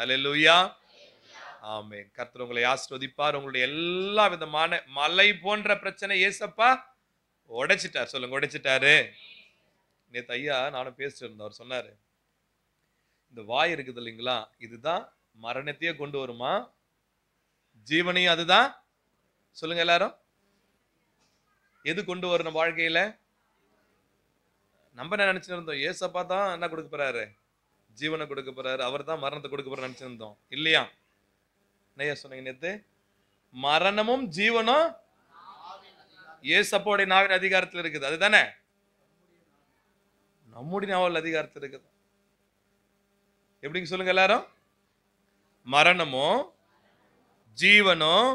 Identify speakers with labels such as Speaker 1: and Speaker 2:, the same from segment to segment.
Speaker 1: அல்லேலூயா. ஆமென். கர்த்தர் உங்களை ஆசீர்வதிப்பார். உங்களுடைய எல்லா விதமான மலை போன்ற பிரச்சனை ஏசப்பா உடைச்சிட்டார். சொல்லுங்க, உடைச்சிட்டாரு. நேத்து ஐயா நானும் பேசிட்டு இருந்தோம். அவர் சொன்னாரு, இந்த வாய் இருக்குது இல்லைங்களா, இதுதான் மரணத்தையே கொண்டு வருமா, ஜீவனையும் அதுதான். சொல்லுங்க எல்லாரும், எது கொண்டு வரணும் வாழ்க்கையில? நம்ம என்ன நினைச்சுட்டு இருந்தோம், ஏசப்பா தான் என்ன கொடுக்க போறாரு, ஜீவனை கொடுக்க போறாரு, அவர் தான் மரணத்தை கொடுக்க போறாரு நினைச்சிருந்தோம் இல்லையா? நையா சொன்னீங்க நேத்து, மரணமும் ஜீவனும் ஏசப்பாவுடைய நாவின் அதிகாரத்தில் இருக்குது. அதுதானே நம்முடைய நாவல் அதிகாரத்தில் இருக்குது. எப்படிங்க சொல்லுங்க எல்லாரும்? மரணமும் ஜீவனும்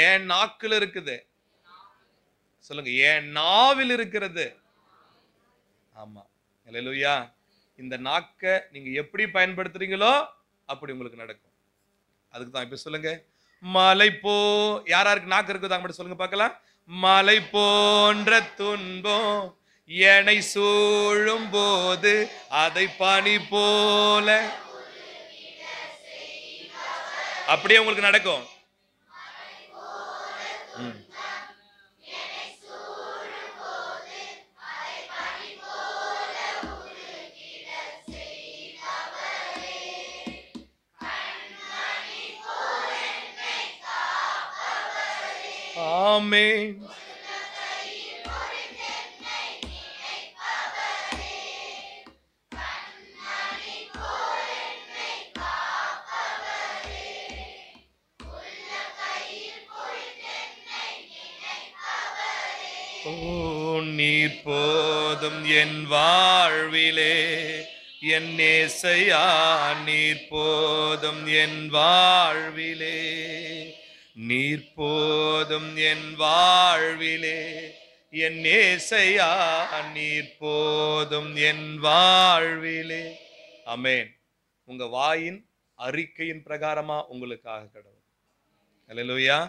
Speaker 1: என் நாக்கில் இருக்குது. சொல்லுங்க, என் நாவில் இருக்கிறது. ஆமா, அல்லேலூயா. இந்த நாக்க நீங்க எப்படி பயன்படுத்துறீங்களோ அப்படி உங்களுக்கு நடக்கும். அதுக்கு தான் இப்ப சொல்லுங்க, மலை போ, யாராருக்கு நாக்கு இருக்குதா மட்டும் சொல்லுங்க பார்க்கலாம். மலை போன்ற துன்பம் என்னை சூழும் போது அதை பனி போல அப்படியே உங்களுக்கு நடக்கும். ஆமென். நீர் போதும் என் வாழ்விலே, என் நேசையா நீர் போதும் என் வாழ்விலே, நீர் போதும் என் வாழ்விலே, என் நேசையா நீர் போதும் என் வாழ்விலே. ஆமென். உங்க வாயின் அறிக்கையின் பிரகாரமா உங்களுக்காக கடவுள். அல்லேலூயா.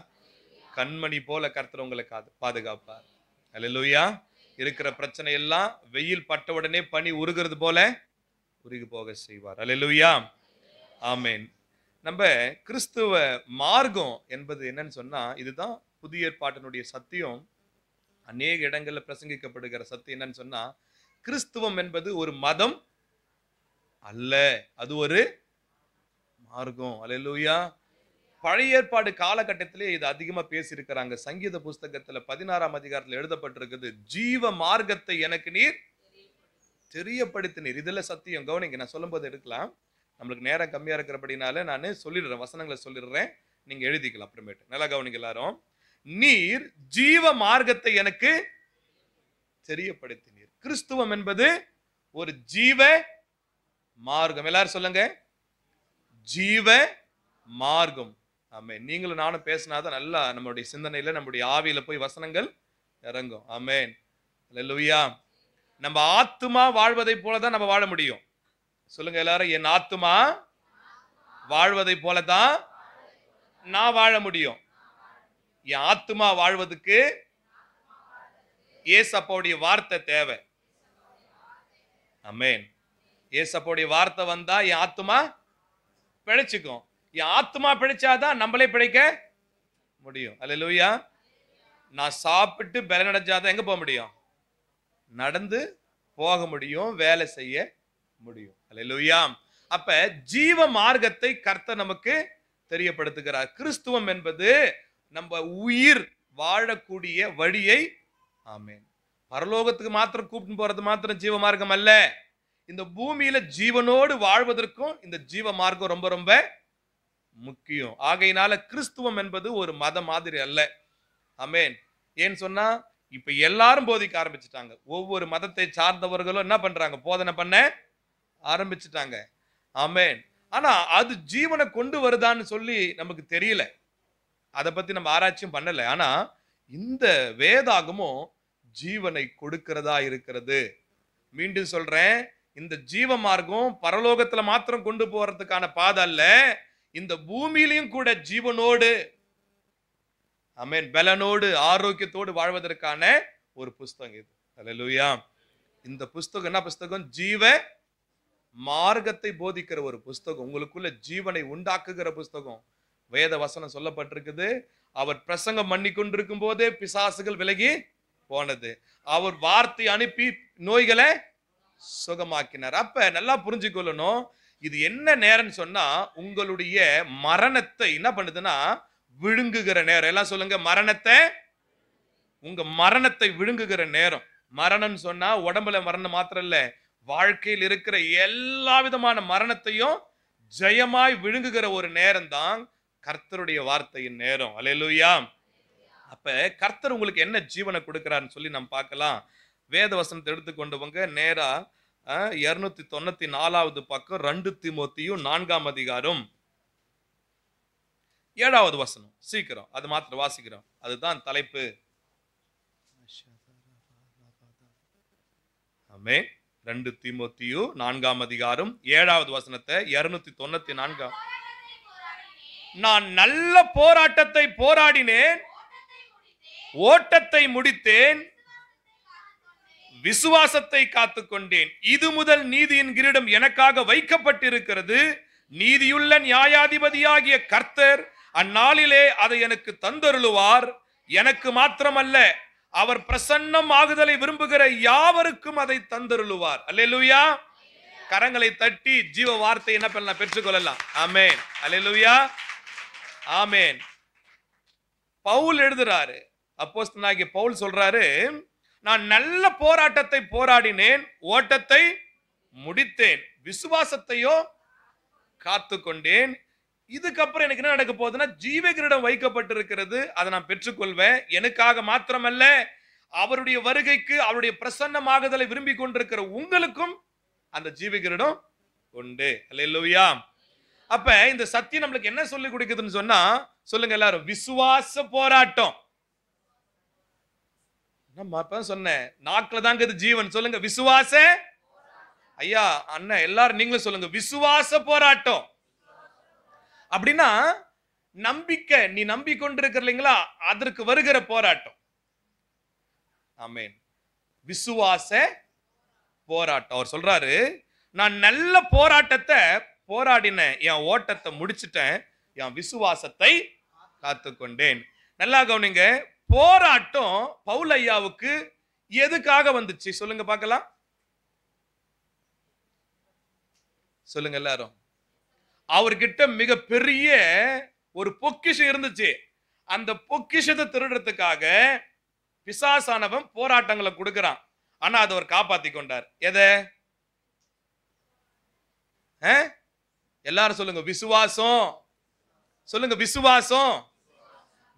Speaker 1: கண்மணி போல கர்த்தர் உங்களை பாதுகாப்பார். அல்லேலூயா. இருக்கிற பிரச்சனை எல்லாம் வெயில் பட்ட உடனே பனி உருகிறது போல உருகி போக செய்வார். அல்லேலூயா. ஆமென். நம்ம கிறிஸ்துவ மார்க்கம் என்பது என்னன்னு சொன்னா, இதுதான் புதிய ஏற்பாட்டினுடைய சத்தியம். அநேக இடங்கள்ல பிரசங்கிக்கப்படுகிற சத்தியம் என்னன்னு சொன்னா, கிறிஸ்துவம் என்பது ஒரு மதம் அல்ல, அது ஒரு மார்க்கம். அல்லேலூயா. பழைய ஏற்பாடு காலகட்டத்திலே இது அதிகமா பேசியிருக்கிறாங்க. சங்கீத புஸ்தகத்துல 16ஆம் அதிகாரத்துல எழுதப்பட்டிருக்குது, ஜீவ மார்க்கத்தை எனக்கு நீர் தெரியப்படுத்தினீர். இதுல சத்தியம். கவனிங்க, நான் சொல்லும் போது எடுக்கலாம், நம்மளுக்கு நேரம் கம்மியா இருக்கிறபடினால நான் சொல்லிடுறேன், வசனங்களை சொல்லிடுறேன், நீங்க எழுதிக்கலாம் அப்புறமேட்டு. நல்லா கவனிங்க எல்லாரும். நீர் ஜீவ மார்க்கத்தை எனக்கு தெரியப்படுத்தினீர். கிறிஸ்துவம் என்பது ஒரு ஜீவ மார்க்கம். எல்லாரும் சொல்லுங்க, ஜீவ மார்க்கம். ஆமென். நீங்களும் நானும் பேசினாதான் நல்லா நம்மளுடைய சிந்தனையில, நம்முடைய ஆவியில போய் வசனங்கள் இறங்கும். ஆமென். அல்லேலூயா. நம்ம ஆத்துமா வாழ்வதை போலதான் நம்ம வாழ முடியும். சொல்லுங்க எல்லாரும், என் ஆத்துமா வாழ்வதை போலதான் நான் வாழ முடியும். என் ஆத்துமா வாழ்வதற்கு ஏசப்பாவுடைய வார்த்தை தேவை. ஆமென். ஏசப்பாவுடைய வார்த்தை வந்தா என் ஆத்துமா பிழைச்சுக்கும். என் ஆத்துமா பிழைச்சாதான் நம்மளே பிழைக்க முடியும். அல்லேலூயா. நான் சாப்பிட்டு பலனடைஞ்சாதான் எங்க போக முடியும்? நடந்து போக முடியும், வேலை செய்ய முடியும். அல்லேலூயா. அப்ப ஜீவ மார்க்கத்தை கர்த்தர் நமக்கு தெரியப்படுத்துகிறார். கிறிஸ்துவம் என்பது நம்ம உயிர் வாழக்கூடிய வழியை. ஆமென். பரலோகத்துக்கு மாத்திரம் கூப்பிட்டு போறது மாத்திரம் ஜீவ மார்க்கம் அல்ல, இந்த பூமியில ஜீவனோடு வாழ்வதற்கும் இந்த ஜீவ மார்க்கம் ரொம்ப ரொம்ப முக்கியம். ஆகையினால கிறிஸ்துவம் என்பது ஒரு மத மாதிரி அல்ல. ஆமென். ஏன்னு சொன்னா, இப்ப எல்லாரும் போதிக்க ஆரம்பிச்சுட்டாங்க. ஒவ்வொரு மதத்தை சார்ந்தவர்களும் என்ன பண்றாங்க? போதனை பண்ண ஆரம்பிச்சுட்டாங்க. ஆமென். ஆனா அது ஜீவனை கொண்டு வருதான்னு சொல்லி நமக்கு தெரியல. அதை பத்தி நம்ம ஆராய்ச்சியும் பண்ணல. ஆனா இந்த வேதாகமும் ஜீவனை கொடுக்கிறதா இருக்கிறது. மீண்டும் சொல்றேன், இந்த ஜீவ மார்க்கம் பரலோகத்துல மாத்திரம் கொண்டு போறதுக்கான பாதை அல்ல, இந்த பூமியிலையும் கூட ஜீவனோடு, ஆமென், பலனோடு ஆரோக்கியத்தோடு வாழ்வதற்கான ஒரு புஸ்தகம் இது. அல்லேலூயா. இந்த புஸ்தகம் என்ன புஸ்தகம்? ஜீவ மார்க்கத்தை போதிக்கிற ஒரு புஸ்தகம், உங்களுக்குள்ள ஜீவனை உண்டாக்குகிற புஸ்தகம். வேத வசனம் சொல்லப்பட்டிருக்குது, அவர் பிரசங்கம் பண்ணி கொண்டிருக்கும் போதே பிசாசுகள் விலகி போனது, அவர் வார்த்தை அனுப்பி நோய்களை சுகமாக்கினார். அப்ப நல்லா புரிஞ்சுக்கொள்ளணும், இது என்ன நேரம் சொன்னா உங்களுடைய மரணத்தை என்ன பண்ணுதுன்னா விழுங்குகிற நேரம். எல்லாம் சொல்லுங்க, மரணத்தை, உங்க மரணத்தை விழுங்குகிற நேரம். மரணம் சொன்னா உடம்புல மரணம் மாத்திரம் இல்ல, வாழ்க்கையில் இருக்கிற எல்லா விதமான மரணத்தையும் ஜெயமாய் விழுங்குகிற ஒரு நேரம் தான் கர்த்தருடைய வார்த்தையின் நேரம். அல்லேலூயா. அப்ப கர்த்தர் உங்களுக்கு என்ன ஜீவனை கொடுக்கிறான்னு சொல்லி நம்ம பார்க்கலாம். வேத வசனத்தை எடுத்துக்கொண்டவங்க நேரா 294வது பக்கம் 2 தீமோத்தேயு 4ஆம் அதிகாரம் 7வது வசனம். சீக்கிரம் அது மாத்திரம் வாசிக்கிறோம், அதுதான் தலைப்பு. ஆமென். 2 தீமோத்தேயு 4ஆம் அதிகாரம் 7வது வசனத்தை 294. நான் நல்ல போராட்டத்தை போராடினேன், ஓட்டத்தை முடித்தேன், விசுவாசத்தை காத்துக்கொண்டேன். இது முதல் நீதியின் கிரீடம் எனக்காக வைக்கப்பட்டிருக்கிறது. நீதியுள்ள நியாயாதிபதியாகிய கர்த்தர் அந்நாளிலே அதை எனக்கு தந்தருளுவார். எனக்கு மாத்திரமல்ல, அவர் பிரசன்னம் ஆகுதலை விரும்புகிற யாவருக்கும் அதை தந்தருளுவார். அல்லேலூயா. கரங்களை தட்டி ஜீவ வார்த்தை என்ன பண்ணலாம், பெற்றுக்கொள்ளலாம். ஆமென். அல்லேலூயா. ஆமென். பவுல் எழுதுறாரு, அப்போஸ்தலனாகிய பவுல் சொல்றாரு, நான் நல்ல போராட்டத்தை போராடினேன், ஓட்டத்தை முடித்தேன், விசுவாசத்தையோ காத்துக்கொண்டேன். இதுக்கப்புறம் எனக்கு என்ன நடக்க போகுதுன்னா ஜீவ கிரீடம் வைக்கப்பட்டிருக்கிறது, அதை நான் பெற்றுக்கொள்வேன். எனக்காக மாத்திரமல்ல, அவருடைய வருகைக்கு அவருடைய பிரசன்னமாகுதலை விரும்பி கொண்டிருக்கிற உங்களுக்கும் அந்த ஜீவ கிரீடம் உண்டு. அல்லேலூயா. அப்ப இந்த சத்தியம் நம்மளுக்கு என்ன சொல்லி கொடுக்குதுன்னு சொன்னா, சொல்லுங்க எல்லாரும், விசுவாச போராட்டம். நம்ம சொன்னேன், நாக்குல தாங்க இது ஜீவன். சொல்லுங்க, விசுவாச. ஐயா அண்ணன் எல்லாரும் நீங்களும் சொல்லுங்க, விசுவாச போராட்டம். அப்படின்னா நம்பிக்கை, நீ நம்பிக்கொண்டிருக்கிற இல்லைங்களா, அதற்கு வருகிற போராட்டம். ஆமென். விசுவாச போராட்டம். அவர் சொல்றாரு, நான் நல்ல போராட்டத்தை போராடினேன், என் ஓட்டத்தை முடிச்சிட்டேன், என் விசுவாசத்தை காத்துக்கொண்டேன். நல்லா கவனிங்க, போராட்டம் பவுல் ஐயாவுக்கு எதுக்காக வந்துச்சு சொல்லுங்க பார்க்கலாம். சொல்லுங்க எல்லாரும். அவர்கிட்ட மிக பெரிய ஒரு பொக்கிஷம் இருந்துச்சு. அந்த பொக்கிஷத்தை திருடுறதுக்காக பிசாசானவன் போராட்டங்களை கொடுக்கிறான். ஆனா அதை அவர் காப்பாத்தி கொண்டார். எதை? எல்லாரும் சொல்லுங்க, விசுவாசம். சொல்லுங்க, விசுவாசம்.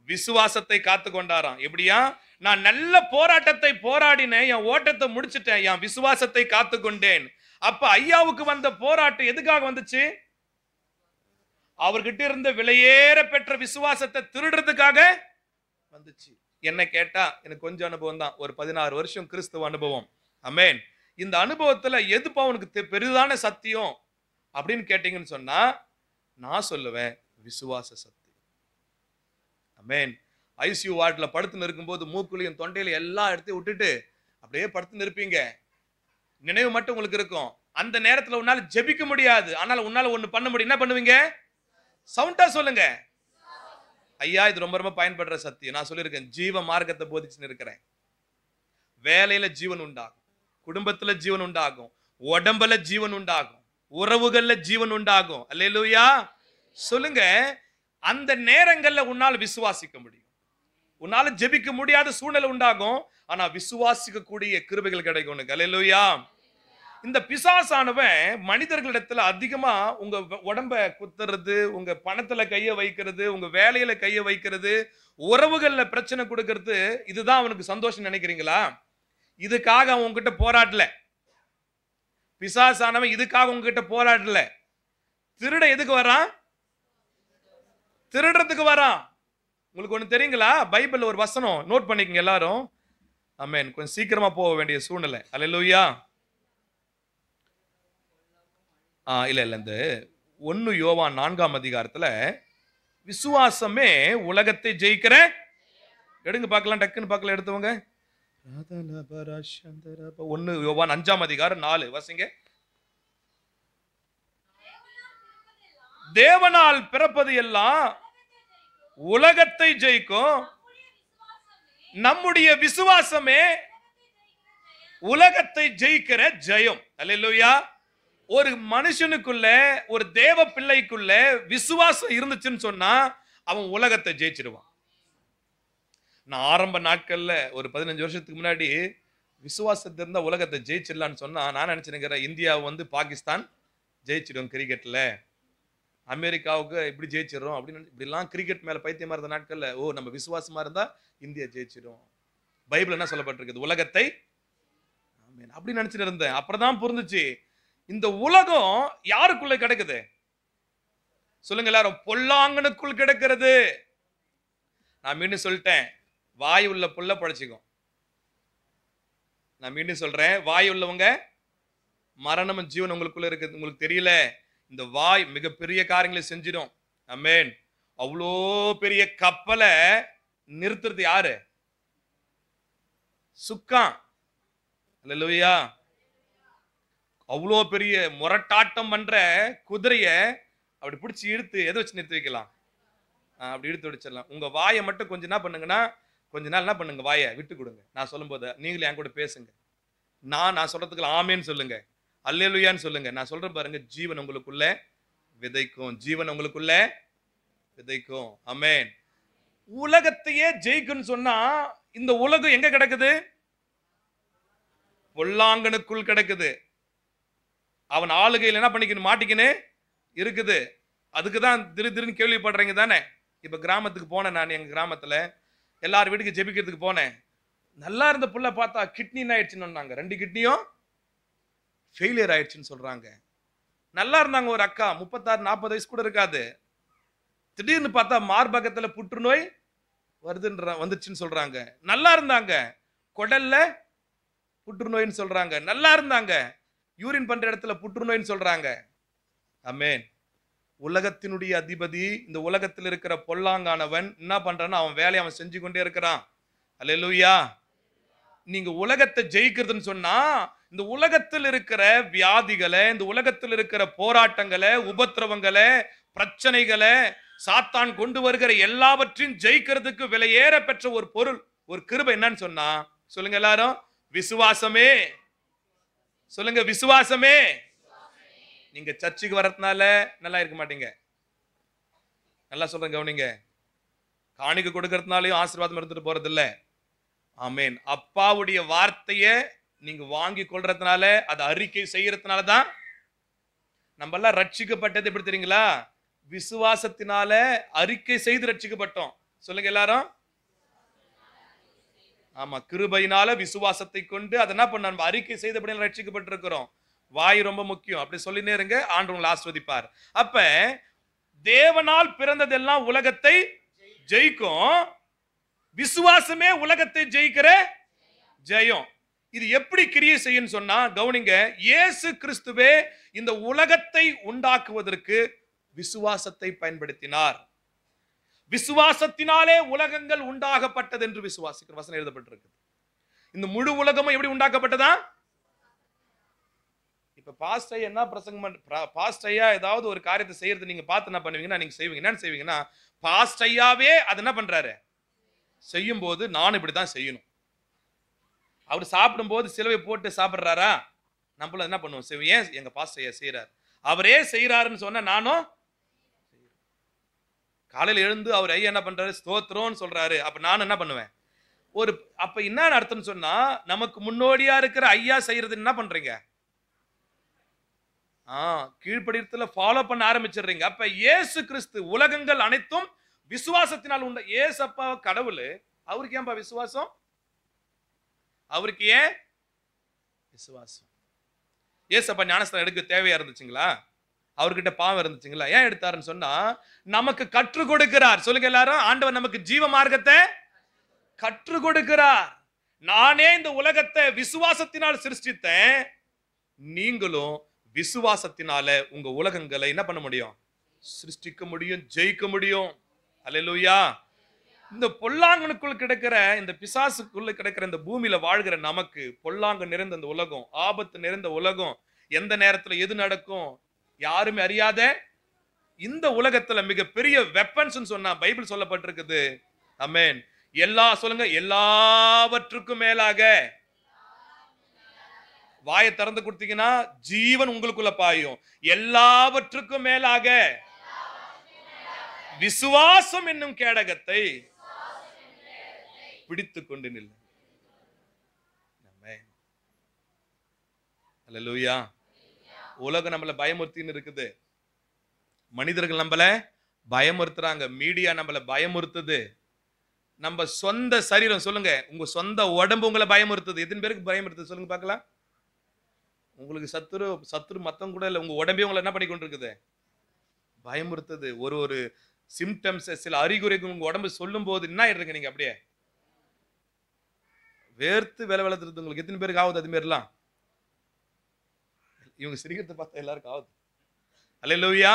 Speaker 1: விசுவாசத்தை காத்து கொண்டாராம். எப்படியா? நான் நல்ல போராட்டத்தை போராடினேன், என் ஓட்டத்தை முடிச்சிட்டேன், என் விசுவாசத்தை காத்து கொண்டேன். அப்ப ஐயாவுக்கு வந்த போராட்டம் எதுக்காக வந்துச்சு? அவர்கிட்ட இருந்த விலையேற பெற்ற விசுவாசத்தை திருடுறதுக்காக வந்துச்சு. என்ன கேட்டா எனக்கு கொஞ்சம் அனுபவம் தான், ஒரு 16 வருஷம் கிறிஸ்துவ அனுபவம். ஆமென். இந்த அனுபவத்துல எதுப்பா உனக்கு பெரிதான சத்தியம் அப்படின்னு கேட்டீங்கன்னு சொன்னா நான் சொல்லுவேன், விசுவாச சத்தியம். ஆமென். ஐசியூ வார்டுல படுத்து இருக்கும்போது மூக்குலையும் தொண்டையில எல்லா இடத்தையும் விட்டுட்டு அப்படியே படுத்து இருப்பீங்க. நினைவு மட்டும் உங்களுக்கு இருக்கும். அந்த நேரத்துல உன்னால ஜெபிக்க முடியாது, ஆனால் உன்னால ஒண்ணு பண்ண முடியும். என்ன பண்ணுவீங்க? சவுண்டா சொல்லுங்க. ஐயா இது ரொம்ப ரொம்ப பயன்படுற சத்தியம். நான் சொல்லியிருக்கேன், ஜீவ மார்க்கத்தை போதிச்சுன்னு இருக்கிறேன். வேலையில ஜீவன் உண்டாகும், குடும்பத்துல ஜீவன் உண்டாகும், உடம்புல ஜீவன் உண்டாகும், உறவுகள்ல ஜீவன் உண்டாகும். அல்லேலூயா. சொல்லுங்க. அந்த நேரங்கள்ல உன்னால விசுவாசிக்க முடியும். உன்னால ஜெபிக்க முடியாத சூழ்நிலை உண்டாகும், ஆனா விசுவாசிக்க கூடிய கிருபைகள் கிடைக்கும். அல்லேலூயா. இந்த பிசாசானவன் மனிதர்களிடத்துல அதிகமா உங்க உடம்ப குத்துறது, உங்க பணத்துல கைய வைக்கிறது, உங்க வேலையில கைய வைக்கிறது, உறவுகள்ல பிரச்சனை கொடுக்கிறது, இதுதான் அவனுக்கு சந்தோஷம் நினைக்கிறீங்களா? இதுக்காக அவன் உங்ககிட்ட போராடல. பிசாசானவன் இதுக்காக உங்ககிட்ட போராடல. திருட எதுக்கு வரான்? திருடுறதுக்கு வரான். உங்களுக்கு ஒண்ணு தெரியுங்களா? பைபிள்ல ஒரு வசனம் நோட் பண்ணிக்கங்க எல்லாரும். ஆமென். கொஞ்சம் சீக்கிரமா போக வேண்டிய சூழ்நிலை. அல்லேலூயா. இல்ல இந்த 1 யோவான் 4ஆம் அதிகாரத்துல விசுவாசமே உலகத்தை ஜெயிக்கிற, எடுங்க பார்க்கலாம், டக்குன்னு பார்க்கலாம், எடுத்தவங்க. 1 யோவான் 5ஆம் அதிகாரம் 4 வாசிங்க. தேவனால் பிறப்பது எல்லாம் உலகத்தை ஜெயிக்கும். நம்முடைய விசுவாசமே உலகத்தை ஜெயிக்கிற ஜெயம். அல்லேலூயா. ஒரு மனுஷனுக்குள்ள, ஒரு தேவ பிள்ளைக்குள்ள விசுவாசம் இருந்துச்சுன்னு சொன்னா அவன் உலகத்தை ஜெயிச்சிருவான். நான் ஆரம்ப நாட்கள்ல ஒரு 15 வருஷத்துக்கு முன்னாடி விசுவாசத்தை இருந்தா உலகத்தை ஜெயிச்சிடலான்னு சொன்னா நான் நினைச்சிருக்கிறேன், இந்தியாவை வந்து பாகிஸ்தான் ஜெயிச்சிடும் கிரிக்கெட்ல, அமெரிக்காவுக்கு இப்படி ஜெயிச்சிடும் அப்படின்னு. இப்படிலாம் கிரிக்கெட் மேல பைத்தியமா இருந்த நாட்கள்ல, ஓ நம்ம விசுவாசமா இருந்தா இந்தியா ஜெயிச்சிடும். பைபிள் என்ன சொல்லப்பட்டிருக்குது? உலகத்தை அப்படி நினைச்சிட்டு இருந்தேன். அப்புறம் தான் புரிஞ்சுச்சு, இந்த உலகம் யாருக்குள்ள கிடக்குது சொல்லுங்க எல்லாரும்? பொல்லாங்கனுக்குள் கிடக்கிறது. நான் மீண்டும் சொல்லிட்டேன், வாய் உள்ள புள்ள பழச்சிக்கும். நான் மீண்டும் சொல்றேன், வாய் உள்ளவங்க மரணமும் ஜீவன் உங்களுக்குள்ள இருக்குது. உங்களுக்கு தெரியல, இந்த வாய் மிகப்பெரிய காரியங்களை செஞ்சிடும். ஆமென். அவ்வளோ பெரிய கப்பலை நிறுத்துறது யாரு? சுக்கான். அல்லேலூயா. அவ்வளோ பெரிய முரட்டாட்டம் பண்ற குதிரைய அப்படி பிடிச்சி இழுத்து எதை வச்சு நிறுத்தி வைக்கலாம்? அப்படி இழுத்து வச்சிடலாம். உங்க வாயை மட்டும் கொஞ்சம் என்ன பண்ணுங்கன்னா, கொஞ்ச நாள் என்ன பண்ணுங்க, வாயை விட்டு கொடுங்க. நான் சொல்லும் போது நீங்களும் என் கூட பேசுங்க. நான் சொல்றதுக்கு ஆமேன்னு சொல்லுங்க, அல்லேலூயான்னு சொல்லுங்க. நான் சொல்றேன் பாருங்க, ஜீவன் உங்களுக்குள்ள விதைக்கும். ஜீவன் உங்களுக்குள்ள விதைக்கும். ஆமென். உலகத்தையே ஜெயிக்குன்னு சொன்னா இந்த உலகம் எங்க கிடக்குது? பொல்லாங்கனுக்குள் கிடக்குது. அவன் ஆளுகையில் என்ன பண்ணிக்கணும், மாட்டிக்கின்னு இருக்குது. அதுக்குதான் திடீர்னு கேள்விப்படுறீங்க தானே. இப்ப கிராமத்துக்கு போனேன், நான் எங்க கிராமத்துல எல்லாரும் வீட்டுக்கு ஜெபிக்கிறதுக்கு போனேன். நல்லா இருந்த புள்ள பார்த்தா கிட்னி ஆயிடுச்சுன்னு சொன்னாங்க. 2 கிட்னியும் ஃபெயிலியர் ஆயிடுச்சுன்னு சொல்றாங்க. நல்லா இருந்தாங்க ஒரு அக்கா, 36-40 வயசு கூட இருக்காது. திடீர்னு பார்த்தா மார்பகத்துல புற்றுநோய் வந்துச்சுன்னு சொல்றாங்க. நல்லா இருந்தாங்க, குடல்ல புற்றுநோய்னு சொல்றாங்க. நல்லா இருந்தாங்க, யூரின் பண்ற இடத்துல புற்றுநோய்னு சொல்றாங்க. ஆமென். உலகத்தினுடைய அதிபதி, இந்த உலகத்தில் இருக்கிற பொல்லாங்கானவன் என்ன பண்றான்னு அவன் வேலையை அவன் செஞ்சு கொண்டே இருக்கிறான். அல்லேலூயா. நீங்க உலகத்தை ஜெயிக்கிறதுன்னு சொன்னா இந்த உலகத்தில் இருக்கிற வியாதிகளை, இந்த உலகத்தில் இருக்கிற போராட்டங்களை, உபத்திரவங்களை, பிரச்சனைகளை, சாத்தான் கொண்டு வருகிற எல்லாவற்றையும் ஜெயிக்கிறதுக்கு விலையேற பெற்ற ஒரு பொருள், ஒரு கிருபை என்னன்னு சொன்னா சொல்லுங்க எல்லாரும், விசுவாசமே. சொல்லுங்க, விசுவாசமே. நீங்க சர்ச்சுக்கு வரதுனால நல்லா இருக்க மாட்டீங்க. நல்லா சொல்றேன், கவனிங்க. காணிக்க கொடுக்கறதுனாலையும் ஆசீர்வாதம் எடுத்துட்டு போறது இல்ல. ஆமென். அப்பாவுடைய வார்த்தையை நீங்க வாங்கி கொள்றதுனால, அதை அறிக்கை செய்யறதுனால தான் நம்ம எல்லாம் ரட்சிக்கப்பட்டது. எப்படி தெரியுங்களா? விசுவாசத்தினால அறிக்கை செய்து ரட்சிக்கப்பட்டோம். சொல்லுங்க எல்லாரும். ஆமா, கிருபையினால விசுவாசத்தை கொண்டு அதை என்ன பண்ண நம்ம அறிக்கை செய்தபடி ரட்சிக்கப்பட்டிருக்கிறோம். வாய் ரொம்ப முக்கியம். அப்படி சொல்லினே இருங்க, ஆண்டவர் உங்களை ஆசீர்வதிப்பார். அப்ப தேவனால் பிறந்ததெல்லாம் உலகத்தை ஜெயிக்கும். விசுவாசமே உலகத்தை ஜெயிக்கிற ஜெயம். இது எப்படி கிரியை செய்யும் சொன்னா கவனிங்க, இயேசு கிறிஸ்துவே இந்த உலகத்தை உண்டாக்குவதற்கு விசுவாசத்தை பயன்படுத்தினார். விசுவாசத்தினாலே உலகங்கள் உண்டாகப்பட்டது என்று விசுவாசிக்கிற வசனம் எழுதப்பட்டிருக்கு. இந்த முழு உலகமும் எப்படி உண்டாக்கப்பட்டதா? இப்ப பாஸ்ட் ஐயா என்ன பிரசங்கம் பாஸ்ட் ஐயா ஏதாவது ஒரு காரியத்தை செய்யறது நீங்க பார்த்து என்ன பண்ணுவீங்கன்னா, நீங்க செய்வீங்க. என்ன செய்வீங்கன்னா, பாஸ்ட் ஐயாவே அது என்ன பண்றாரு செய்யும் போது நான் இப்படிதான் செய்யணும். அவர் சாப்பிடும் போது சிலுவை போட்டு சாப்பிடுறாரா, நம்மள என்ன பண்ணுவோம் செய்வோம். ஏன் எங்க பாஸ்ட் ஐயா செய்யறாரு, அவரே செய்யறாருன்னு சொன்னா நானும் காலையில் எழுந்து அவர் ஐயா என்ன பண்றாரு, ஸ்தோத்திரம்னு சொல்றாரு. அப்ப நான் என்ன பண்ணுவேன், ஒரு அப்ப என்ன அர்த்தம்னு சொன்னா, நமக்கு முன்னோடியா இருக்கிற ஐயா செய்யறது என்ன பண்றீங்க, கீழ்ப்படியத்துல ஃபாலோ பண்ண ஆரம்பிச்சிடுறீங்க. அப்ப இயேசு கிறிஸ்து உலகங்கள் அனைத்தும் விசுவாசத்தினால் உண்ட. ஏசப்பா கடவுள், அவருக்கு ஏன்பா விசுவாசம்? அவருக்கு ஏன் விசுவாசம்? ஏசப்பா ஞானஸ்தானம் எடுக்க தேவையா இருந்துச்சுங்களா? அவர்கிட்ட பாவம் இருந்துச்சுங்களா? ஏன் எடுத்தாருன்னு சொன்னா, நமக்கு கற்றுக் கொடுக்கிறார். சொல்லுங்க எல்லாரும், ஆண்டவர் நமக்கு ஜீவ மார்க்கத்தை கற்றுக் கொடுக்கிறார். நானே இந்த உலகத்தை விசுவாசத்தினால் சிருஷ்டித்தேன், நீங்களும் விசுவாசத்தினால உங்க உலகங்களை என்ன பண்ண முடியும், சிருஷ்டிக்க முடியும், ஜெயிக்க முடியும். அல்லேலூயா. இந்த பொல்லாங்கனுக்குள் கிடக்கிற, இந்த பிசாசுக்குள்ள கிடக்கிற இந்த பூமியில வாழ்கிற நமக்கு, பொல்லாங்க நிறைந்த இந்த உலகம், ஆபத்து நிறைந்த உலகம், எந்த நேரத்துல எது நடக்கும் யாருமே அறியாத இந்த உலகத்துல மிகப்பெரிய வெப்பன்ஸ் சொன்னா பைபிள் சொல்லப்பட்டிருக்குது. ஆமென். சொல்லுங்க, எல்லாவற்றுக்கும் மேலாக. வாயை திறந்து கொடுத்தீங்கன்னா ஜீவன் உங்களுக்குள்ள பாயும். எல்லாவற்றுக்கும் மேலாக விசுவாசம் என்னும் கேடகத்தை பிடித்துக் கொண்டு நில். அல்லேலூயா. உலகம் நம்மள பயமுறுத்தின்னு இருக்குது. மனிதர்கள் நம்மள பயமுறுத்துறாங்க. மீடியா நம்மள பயமுறுத்துது. நம்ம சொந்த சரீரம், சொல்லுங்க, உங்க சொந்த உடம்பு உங்களை பயமுறுத்துது. எத்தனை பேருக்கு பயமுறுத்துது சொல்லுங்க பார்க்கலாம். உங்களுக்கு சத்துரு மத்தம் கூட இல்ல, உங்க உடம்பே உங்களை என்ன பண்ணி கொண்டிருக்குது? பயமுறுத்துது. ஒரு சிம்டம்ஸ், சில அறிகுறிகள் உங்க உடம்பு சொல்லும் போது என்ன ஆயிடுறீங்க? நீங்க அப்படியே வேர்த்து வேலை வளர்த்துறது. உங்களுக்கு எத்தனை பேருக்கு ஆகுது அது மாதிரிலாம்? இவங்க சிரிக்கிறத பார்த்தா எல்லாருக்கும் ஆகுது. அல்லேலூயா.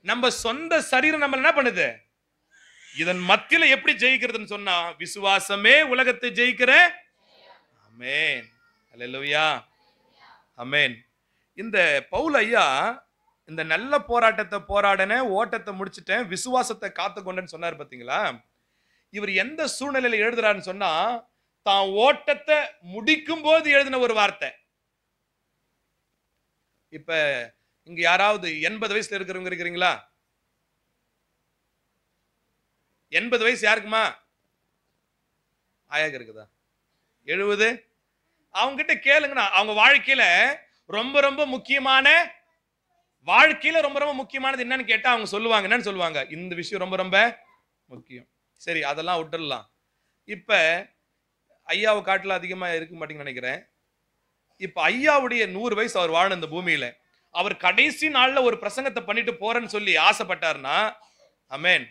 Speaker 1: நம்ம சொந்த சரீரம் நம்ம என்ன பண்ணுது? இதன் மத்தியில எப்படி ஜெயிக்கிறதுன்னு சொன்னா, விசுவாசமே உலகத்தை ஜெயிக்கிற. ஆமென். அல்லேலூயா. ஆமென். இந்த பவுல் ஐயா இந்த நல்ல போராட்டத்தை போராடன, ஓட்டத்தை முடிச்சிட்டேன், விசுவாசத்தை காத்துக்கொண்டேன்னு சொன்னார் பாத்தீங்களா? இவர் எந்த சூழ்நிலையில எழுதுறாருன்னு சொன்னா, தான் ஓட்டத்தை முடிக்கும் போது எழுதின ஒரு வார்த்தை. இப்ப இங்க யாராவது 80 வயசுல இருக்கிறவங்க இருக்கிறீங்களா? 80 வயசு யாருக்குமா? ஆயாக இருக்குதா? 70? அவங்க கிட்ட கேளுங்கண்ணா. அவங்க வாழ்க்கையில ரொம்ப ரொம்ப முக்கியமான முக்கியமானது என்னன்னு கேட்டா அவங்க சொல்லுவாங்க. என்னன்னு சொல்லுவாங்க? இந்த விஷயம் ரொம்ப ரொம்ப முக்கியம். சரி, அதெல்லாம் விட்டுடலாம். இப்ப ஐயாவை காட்டுல அதிகமா இருக்க மாட்டீங்கன்னு நினைக்கிறேன். இப்ப ஐயாவுடைய 100 வயசு அவர் வாழ இந்த பூமியில, அவர் கடைசி நாள்ல ஒரு பிரசங்கத்தை பண்ணிட்டு போறேன்னு சொல்லி ஆசைப்பட்டார்னா, ஆமென்,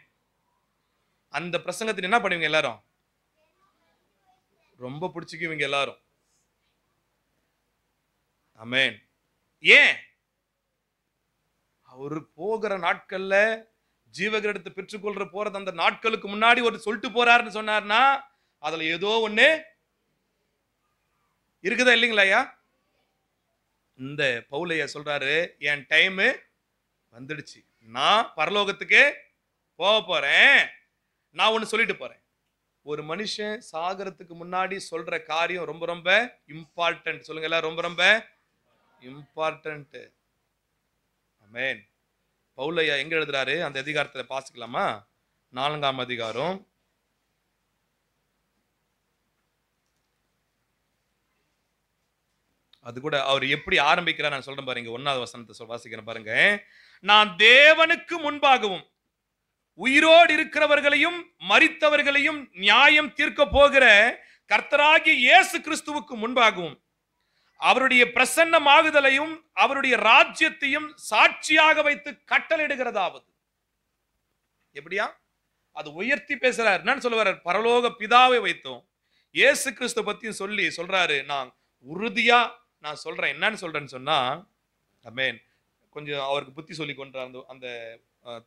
Speaker 1: அந்த பிரசங்கத்தை என்ன பண்ணுவீங்க எல்லாரும்? ரொம்ப பிடிச்சிக்குவீங்க எல்லாரும். ஆமென். ஏன்? அவரு போகிற நாட்கள்ல ஜீவகிரீடத்தை பெற்றுக்கொள்ற போறது அந்த நாட்களுக்கு முன்னாடி ஒரு சொல்லிட்டு போறாருன்னு சொன்னார்னா, அதுல ஏதோ ஒண்ணு இருக்குதா இல்லைங்களா ஐயா? இந்த பவுலையா சொல்றாரு, என் டைம் வந்துடுச்சு, நான் பரலோகத்துக்கு போக போறேன், நான் ஒண்ணு சொல்லிட்டு போறேன். ஒரு மனுஷன் சாகரத்துக்கு முன்னாடி சொல்ற காரியம் ரொம்ப ரொம்ப இம்பார்ட்டன்ட். சொல்லுங்க எல்லாம், ரொம்ப ரொம்ப இம்பார்ட்டன்ட். ஆமென். பவுலையா எங்க எழுதுறாரு? அந்த அதிகாரத்துல பாசிக்கலாமா? 4ஆம் அதிகாரம். அது கூட அவர் எப்படி ஆரம்பிக்கிறார் நான் சொல்றேன் பாருங்க. 1வது வசனத்தை வாசிக்கிறேன் பாருங்க. நான் தேவனுக்கு முன்பாகவும் உயிரோடு இருக்கிறவர்களையும் மரித்தவர்களையும் நியாயம் தீர்க்க போகிற கர்த்தராகிய இயேசு கிறிஸ்துவுக்கு முன்பாகவும் அவருடைய பிரசன்னமாகுதலையும் அவருடைய ராஜ்யத்தையும் சாட்சியாக வைத்து கட்டளையிடுகிறதாவது. எப்படியா? அது உயர்த்தி பேசுறாரு. என்னன்னு சொல்லுவாரு? பரலோக பிதாவை வைத்தோம் இயேசு கிறிஸ்து பத்தியும் சொல்லி சொல்றாரு. நான் உறுதியா நான் சொல்றேன். என்னன்னு சொல்றேன்னு சொன்னா, ஆமென், கொஞ்சம் அவருக்கு புத்தி சொல்லி கொண்டார். அந்த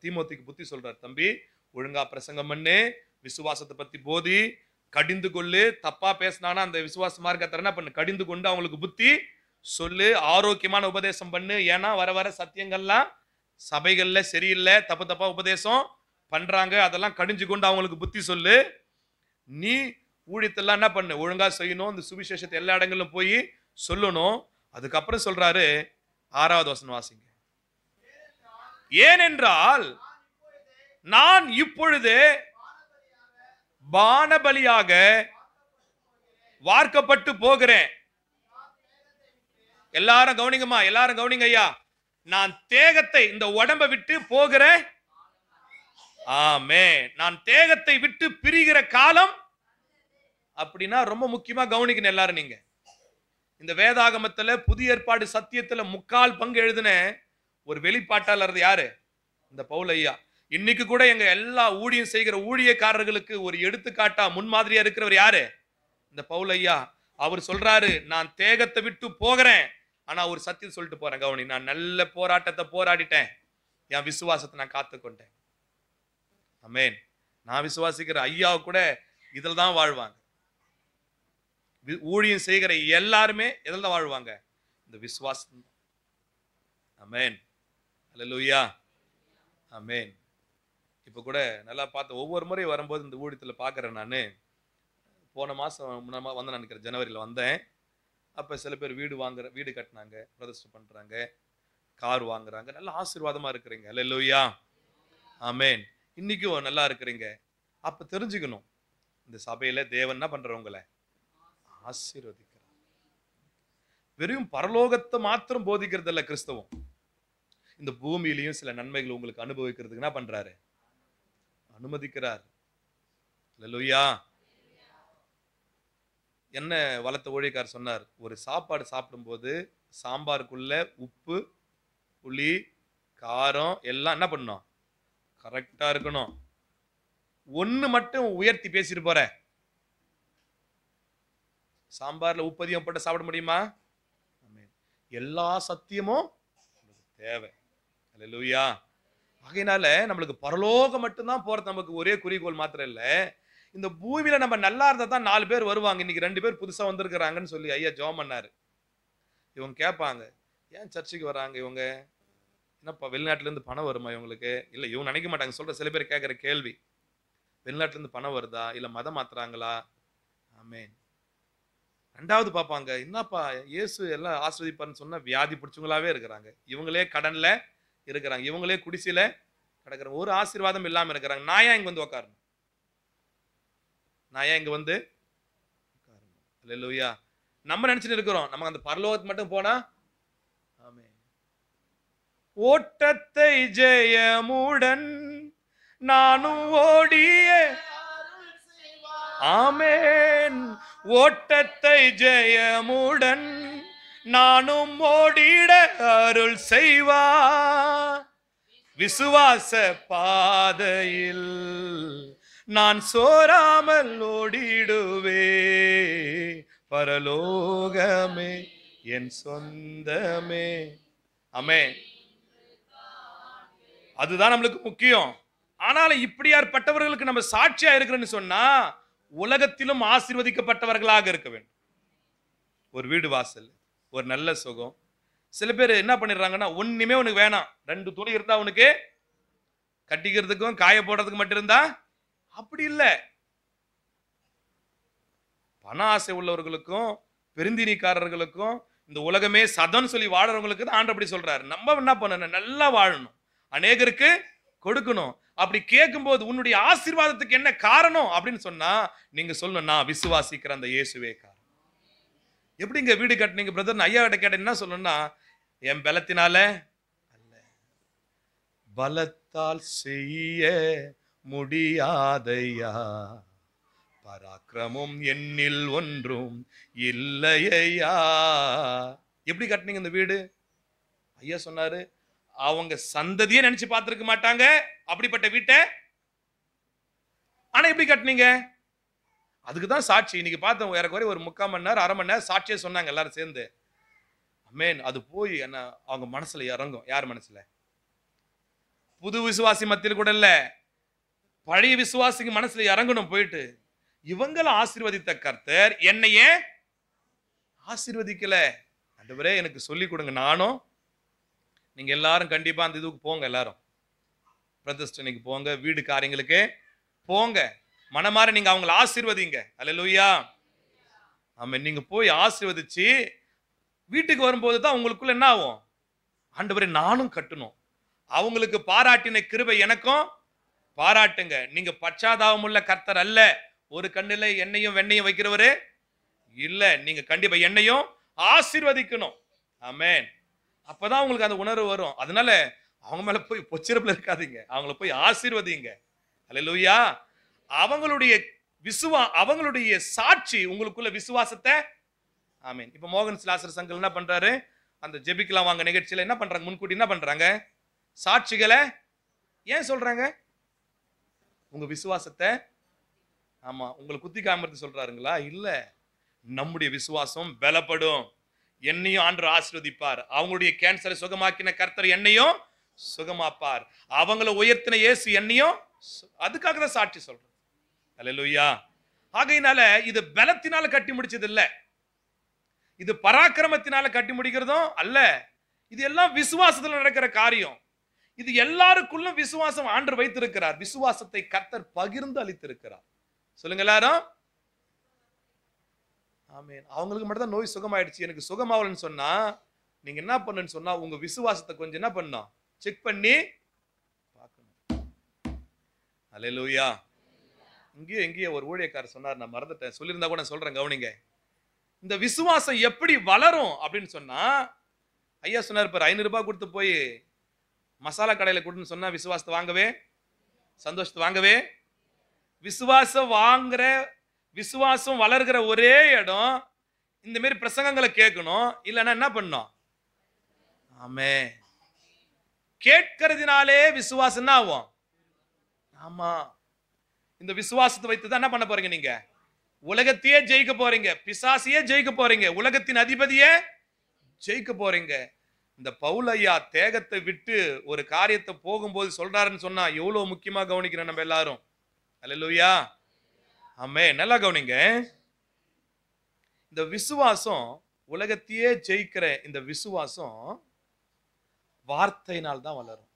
Speaker 1: தீமோத்திக்கு புத்தி சொல்றார். தம்பி, ஒழுங்கா பிரசங்கம் பண்ணு, விசுவாசத்தை பத்தி போதி, கடிந்து கொள்ளு. தப்பா பேசினானா அந்த விசுவாச மார்க்கத்தை என்ன பண்ணு? கடிந்து கொண்டு அவங்களுக்கு புத்தி சொல்லு, ஆரோக்கியமான உபதேசம் பண்ணு. ஏன்னா வர வர சத்தியங்கள்லாம் சபைகள்ல சரியில்லை, தப்பு தப்பா உபதேசம் பண்றாங்க. அதெல்லாம் கடிஞ்சு கொண்டு அவங்களுக்கு புத்தி சொல்லு. நீ ஊழியத்தெல்லாம் என்ன பண்ணு? ஒழுங்கா செய்யணும். இந்த சுவிசேஷத்தை எல்லா இடங்களிலும் போய் சொல்லணும். அதுக்கப்புறம் சொல்றாரு, 6வது வசனம் வாசிங்க. ஏனென்றால் நான் இப்பொழுது பானபலியாக வார்க்கப்பட்டு போகிறேன். எல்லாரும் கவனிங்கம்மா, எல்லாரும் கவனிங்க ஐயா. நான் தேகத்தை, இந்த உடம்பை விட்டு போகிறேன். ஆமென். நான் தேகத்தை விட்டு பிரிகிற காலம் அப்படின்னா ரொம்ப முக்கியமா கவனிக்கணும் எல்லாரும். நீங்க இந்த வேதாகமத்துல புதிய ஏற்பாடு சத்தியத்துல 3/4 பங்கு எழுதின ஒரு வெளிப்பாட்டாளர் யாரு? இந்த பவுல் ஐயா. இன்னைக்கு கூட எங்க எல்லா ஊழியம் செய்கிற ஊழியக்காரர்களுக்கு ஒரு எடுத்துக்காட்டா முன்மாதிரியா இருக்கிறவர் யாரு? இந்த பவுல் ஐயா. அவர் சொல்றாரு, நான் தேகத்தை விட்டு போகிறேன், ஆனா ஒரு சத்தியம் சொல்லிட்டு போறேன். கவனி, நான் நல்ல போராட்டத்தை போராடிட்டேன், என் விசுவாசத்தை நான் காத்துக்கொண்டேன். ஆமென். நான் விசுவாசிக்கிற ஐயா கூட இதில் தான் வாழ்வாங்க. ஊழியம் செய்கிற எல்லாருமே எதில் தான் வாழ்வாங்க? இந்த விசுவாசம். ஆமென். அல்லேலூயா. ஆமென். இப்ப கூட நல்லா பார்த்து ஒவ்வொரு முறையும் வரும்போது இந்த ஊழியத்துல பார்க்கிறேன் நானு. போன மாசம் வந்தேன் நினைக்கிறேன், ஜனவரியில வந்தேன். அப்ப சில பேர் வீடு கட்டினாங்க, பிரதிஷ்டை பண்றாங்க, கார் வாங்குறாங்க. நல்ல ஆசீர்வாதமா இருக்கிறீங்க. அல்லேலூயா. ஆமென். இன்னைக்கும் நல்லா இருக்கிறீங்க. அப்ப தெரிஞ்சுக்கணும், இந்த சபையில தேவன் என்ன பண்றவங்கள ஆசீர்வதிக்கிறார். வெறும் பரலோகத்தை மாத்திரம் போதிக்கிறது இல்ல கிறிஸ்தவம். இந்த பூமியிலையும் சில நன்மைகள் உங்களுக்கு அனுபவிக்கிறதுக்கு என்ன பண்றாரு? அனுமதிக்கிறார். அல்லேலூயா. என்ன வளர்த்த ஊழியக்காரர் சொன்னார், ஒரு சாப்பாடு சாப்பிடும்போது சாம்பாருக்குள்ள உப்பு, புளி, காரம் எல்லாம் என்ன பண்ணணும்? கரெக்டா இருக்கணும். ஒண்ணு மட்டும் உயர்த்தி பேசிட்டு போற, சாம்பார்ல உப்பு அதிகம் போட்டு சாப்பிட முடியுமா? எல்லா சத்தியமும் தேவை. அல்லேலூயா. ஆகையினால நம்மளுக்கு பரலோகம் மட்டும்தான் போறது நமக்கு ஒரே குறிக்கோள் மாத்திரம் இல்ல. இந்த பூமியில நம்ம நல்லா இருந்தா தான் 4 பேர் வருவாங்க. இன்னைக்கு 2 பேர் புதுசா வந்திருக்கிறாங்கன்னு சொல்லி ஐயா ஜெபம் பண்ணாரு. இவங்க கேட்பாங்க, ஏன் சர்ச்சுக்கு வராங்க இவங்க? என்னப்பா வெளிநாட்டுல இருந்து பணம் வருமா இவங்களுக்கு? இல்ல இவங்க நினைக்க மாட்டாங்க. சொல்ற சில பேர் கேட்கிற கேள்வி, வெளிநாட்டுல இருந்து பணம் வருதா? இல்ல மதம் மாத்துறாங்களா? ஆமென். ரெண்டாவது பார்ப்பாங்க, என்னப்பா இயேசு எல்லாம் ஆசீர்வதிப்பார்னு சொன்னா வியாதி பிடிச்சவங்களாவே இருக்கிறாங்க. இவங்களே கடன்ல இருக்கிறாங்க, இவங்களே குடிசையில கிடக்குறாங்க, ஒரு ஆசீர்வாதம் இல்லாம இருக்கிறாங்க. நான் ஏன் இங்க வந்து உட்காரணும்? நான் ஏன் இங்க வந்து உட்காரணும்? அல்லேலூயா. நம்ம நினைச்சிட்டு இருக்கிறோம், நம்ம அந்த பரலோகத்துக்கு மட்டும் போனா. ஆமென். ஓட்டத்தை ஜெயமுடன் நானும் ஓடிய. ஆமென். ஓட்டத்தை ஜெயமுடன் நானும் ஓடிட அருள் செய்வா. விசுவாச பாதையில் நான் சோராமல் ஓடிடுவே. பரலோகமே என் சொந்தமே. ஆமென். அதுதான் நம்மளுக்கு முக்கியம். ஆனாலும் இப்படியாற்பட்டவர்களுக்கு நம்ம சாட்சியா இருக்கிறேன்னு சொன்னா உலகத்திலும் ஆசீர்வதிக்கப்பட்டவர்களாக இருக்க வேண்டும். ஒரு வீடு வாசல், ஒரு நல்ல சுகம். சில பேர் என்ன பண்ணிடுறாங்கன்னா, ஒண்ணுமே உனக்கு வேணாம், 2 துணி இருந்தா உனக்கு கட்டிக்கிறதுக்கும் காய போடுறதுக்கு மட்டும் இருந்தா. அப்படி இல்லை. பண ஆசை உள்ளவர்களுக்கும் பெருந்தினிக்காரர்களுக்கும் இந்த உலகமே சதம்னு சொல்லி வாழறவங்களுக்கு தான் ஆண்டவர் அப்படி சொல்றாரு. நம்ம என்ன பண்ணணும்? நல்லா வாழணும், அநேகருக்கு கொடுக்கணும். அப்படி கேட்கும்போது உன்னுடைய ஆசீர்வாதத்துக்கு என்ன காரணம் அப்படின்னு சொன்னா நீங்க சொல்லணும், நான் விசுவாசிக்கிற அந்த இயேசுவே காரணம். எப்படிங்க வீடு கட்டினீங்க பிரதர்? ஐயா கிட்ட கேட்ட என்ன சொல்லணும்னா, என் பலத்தினால அல்ல, பலத்தால் செய்ய முடியாதையா, பராக்கிரமும் என்னில் ஒன்றும் இல்லையா. எப்படி கட்டினீங்க இந்த வீடு? ஐயா சொன்னாரு, அவங்க சந்ததியே நினைச்சு பார்த்திருக்க மாட்டாங்க அப்படிப்பட்ட வீட்டை. ஆனா எப்படி கட்டினீங்க? அதுக்குதான் சாட்சி. இன்னைக்கு பார்த்தோம், ஏறக்குறைய ஒரு 3/4 மணி நேரம் 1/2 மணி நேரம் சாட்சியே சொன்னாங்க எல்லாரும் சேர்ந்து. ஆமென். அது போய் என்ன அவங்க மனசுல இறங்கும். யார் மனசுல? புது விசுவாசி மத்தியில் கூட இல்ல, பழைய விசுவாசிக்கு மனசுல இறங்கணும். போயிட்டு இவங்களை ஆசீர்வதித்த கர்த்தர் என்னையே ஆசீர்வதிக்கல. ஆண்டவரே எனக்கு சொல்லி கொடுங்க. நானும் நீங்க எல்லாரும் கண்டிப்பா அந்த இதுக்கு போங்க, எல்லாரும் பிரதிஷ்டனைக்கு போங்க, வீடு காரியங்களுக்கு போங்க, மனமாற நீங்க அவங்களை ஆசீர்வதிங்க. அல்லேலூயா. ஆமென். நீங்க போய் ஆசீர்வதிச்சு வீட்டுக்கு வரும்போது தான் உங்களுக்குள்ள என்ன ஆகும்? ஆண்டவரே நானும் கட்டணும், அவங்களுக்கு பாராட்டின கிருபை எனக்கும் பாராட்டுங்க. நீங்க பச்சாதாபம் உள்ள கர்த்தர் அல்ல. ஒரு கண்ணில எண்ணெயும் வெண்ணையும் வைக்கிறவரு இல்ல. நீங்க கண்டிப்பா எண்ணெயும் ஆசீர்வதிக்கணும். ஆமென். அப்பதான் உங்களுக்கு அந்த உணர்வு வரும். அதனால அவங்க மேல போய் பொச்சிரப்புல இருக்காதீங்க, அவங்கள போய் ஆசீர்வதிங்க. அல்லேலூயா. அவங்களுடைய சாட்சி உங்களுக்குள்ள விசுவாசத்தை. ஆமென். இப்ப மோகன் லாசர் சங்கல் என்ன பண்றாரு? அந்த ஜெபிக்கலாம் வாங்க நிகழ்ச்சியில என்ன பண்றாங்க? முன்கூட்டி என்ன பண்றாங்க? சாட்சிகளை ஏன் சொல்றாங்க? உங்க விசுவாசத்தை. ஆமா, உங்களை குத்தி காமிறது சொல்றாருங்களா? இல்ல, நம்முடைய விசுவாசம் பலப்படும். என்னையும் ஆண்டவர் ஆசீர்வதிப்பார். அவங்களுடைய கேன்சரை சுகமாக்கின கர்த்தர் என்னையும் சுகமாப்பார். அவங்கள உயர்த்தின இயேசு என்னையும். அதுக்காக தான் சாட்சி சொல்றேன். அல்லேலூயா. ஆகையினால இது பலத்தினால கட்டி முடிச்சது இல்ல, இது பராக்கிரமத்தினால கட்டி முடிக்கிறதும் அல்ல. இது எல்லாம் விசுவாசத்துல நடக்கிற காரியம். இது எல்லாருக்குள்ளும் விசுவாசம் ஆண்டவர் வைத்திருக்கிறார். விசுவாசத்தை கர்த்தர் பகிர்ந்து அளித்திருக்கிறார். சொல்லுங்க எல்லாரும். ஆமென். அவங்களுக்கு மட்டும் தான் நோய் சுகமாயிடுச்சு, எனக்கு சுகமாவலன்னு சொன்னா நீங்க என்ன பண்ணுன்னு சொன்னா உங்க விசுவாசத்தை கொஞ்சம் என்ன பண்ணணும், செக் பண்ணி பார்க்கணும். அல்லேலூயா. இங்கேயே ஒரு ஊழியக்காரர் சொன்னார், நான் மறந்துட்டேன், சொல்லியிருந்தா கூட சொல்றேன், கவனிங்க. இந்த விசுவாசம் எப்படி வளரும் அப்படின்னு சொன்னா, ஐயா சொன்னார் பாரு, 500 ரூபாய் கொடுத்து போய் மசாலா கடையில கொடுன்னு சொன்னா விசுவாசத்தை வாங்கவே, சந்தோஷத்தை வாங்கவே. விசுவாசம் வளர்கிற ஒரே இடம் இந்த மாதிரி பிரசங்கங்களை கேட்கணும், இல்லைன்னா என்ன பண்ணணும்? ஆமே, கேட்கறதுனாலே விசுவாசம் என்ன ஆகும்? ஆமா, இந்த விசுவாசத்தை வைத்து தான் என்ன பண்ண போறீங்க? நீங்க உலகத்தையே ஜெயிக்க போறீங்க, பிசாசியே ஜெயிக்க போறீங்க, உலகத்தின் அதிபதியே ஜெயிக்க போறீங்க. இந்த பவுல் ஐயா தேகத்தை விட்டு ஒரு காரியத்தை போகும்போது சொல்றாருன்னு சொன்னா எவ்வளவு முக்கியமா கவனிக்கிறோம் நம்ம எல்லாரும். அல்லேலூயா. ஆமே, நல்லா கவனிங்க. இந்த விசுவாசம், உலகத்தையே ஜெயிக்கிற இந்த விசுவாசம் வார்த்தையினால் தான் வளரும்.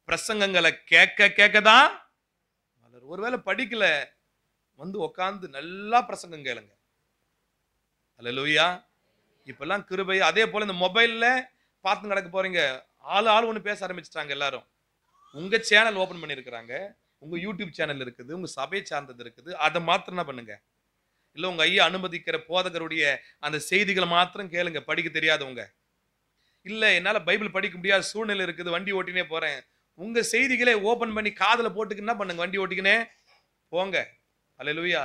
Speaker 1: பிரசங்கங்களை கேட்க தான் வளரும். ஒருவேளை படிக்கல, வந்து உட்கார்ந்து நல்லா பிரசங்கம் கேளுங்க. அல்லேலூயா. இப்பெல்லாம் கிருபை. அதே போல இந்த மொபைல்ல பார்த்து நடக்க போறீங்க, ஆள் ஒண்ணு பேச ஆரம்பிச்சிட்டாங்க எல்லாரும். உங்க சேனல் ஓபன் பண்ணிருக்கிறாங்க, உங்க யூடியூப் சேனல் இருக்குது, உங்க சபை சார்ந்தது இருக்குது, அதை மாத்திரம் என்ன பண்ணுங்க, இல்ல உங்க ஐயா அனுமதிக்கிற போதகருடைய அந்த செய்திகளை மாத்திரம் கேளுங்க. படிக்க தெரியாதவங்க, இல்ல என்னால பைபிள் படிக்க முடியாத சூழ்நிலை இருக்குது, வண்டி ஓட்டினே போறேன், உங்க செய்திகளை ஓபன் பண்ணி காதுல போட்டுக்கு என்ன பண்ணுங்க, வண்டி ஓட்டிக்கினே போங்க. அல்லேலூயா.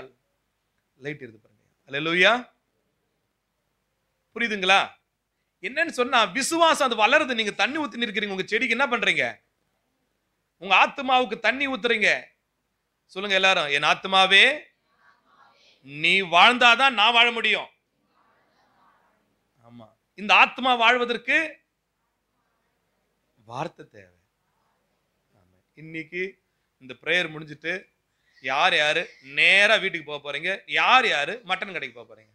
Speaker 1: லைட் இருக்கு பாருங்க. அல்லேலூயா. புரியுதுங்களா? என்னன்னு சொன்னா விசுவாசம் அது வளருது. நீங்க தண்ணி ஊத்தி இருக்கிறீங்க, உங்க செடிக்கு என்ன பண்றீங்க? உங்க ஆத்மாவுக்கு தண்ணி ஊத்துறீங்க. சொல்லுங்க எல்லாரும், என் ஆத்மாவே நீ வாழ்ந்தாதான் நான் வாழ முடியும். ஆமா, இந்த ஆத்மா வாழ்வதற்கு வார்த்தை தேவை. இன்னைக்கு இந்த பிரேயர் முடிஞ்சிட்டு யார் யாரு நேரா வீட்டுக்கு போக போறீங்க? யார் யாரு மட்டன் கடைக்கு போக போறீங்க?